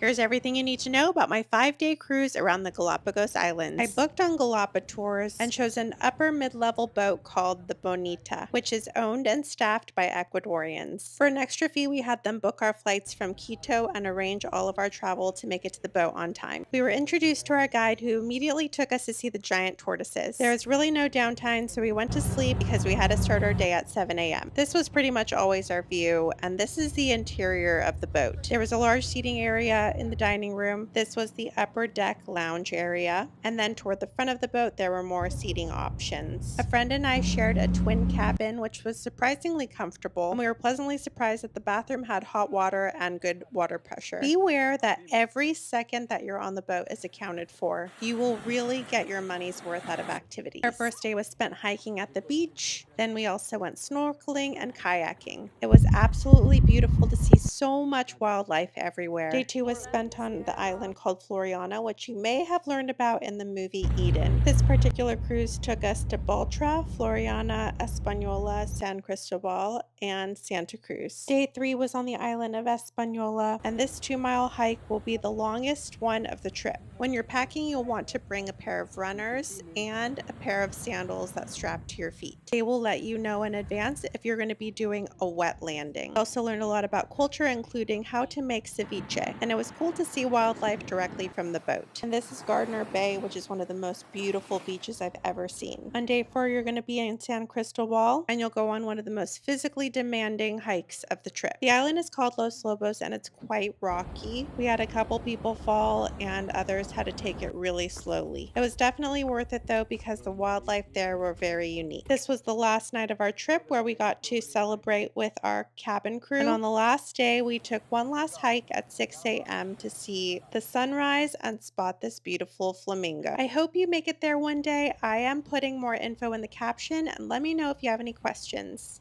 Here's everything you need to know about my 5-day cruise around the Galapagos Islands. I booked on Galapatours and chose an upper mid-level boat called the Bonita, which is owned and staffed by Ecuadorians. For an extra fee, we had them book our flights from Quito and arrange all of our travel to make it to the boat on time. We were introduced to our guide who immediately took us to see the giant tortoises. There was really no downtime, so we went to sleep because we had to start our day at 7 a.m. This was pretty much always our view, and this is the interior of the boat. There was a large seating area in the dining room. This was the upper deck lounge area, and then toward the front of the boat there were more seating options. A friend and I shared a twin cabin, which was surprisingly comfortable, and we were pleasantly surprised that the bathroom had hot water and good water pressure. Be aware that every second that you're on the boat is accounted for. You will really get your money's worth out of activities. Our first day was spent hiking at the beach. Then we also went snorkeling and kayaking. It was absolutely beautiful to see so much wildlife everywhere. Day 2 was spent on the island called Floriana, which you may have learned about in the movie Eden. This particular cruise took us to Baltra, Floriana, Española, San Cristobal, and Santa Cruz. Day 3 was on the island of Española, and this 2-mile hike will be the longest one of the trip. When you're packing, you'll want to bring a pair of runners and a pair of sandals that strap to your feet. They will let you know in advance if you're going to be doing a wet landing. I also learned a lot about culture, including how to make ceviche, and it was cool to see wildlife directly from the boat. And this is Gardner Bay, which is one of the most beautiful beaches I've ever seen. On day 4, you're going to be in San Cristobal, and you'll go on one of the most physically demanding hikes of the trip. The island is called Los Lobos, and it's quite rocky. We had a couple people fall, and others had to take it really slowly. It was definitely worth it though, because the wildlife there were very unique. This was the last night of our trip, where we got to celebrate with our cabin crew. And on the last day, we took one last hike at 6 a.m. to see the sunrise and spot this beautiful flamingo. I hope you make it there one day. I am putting more info in the caption, and let me know if you have any questions.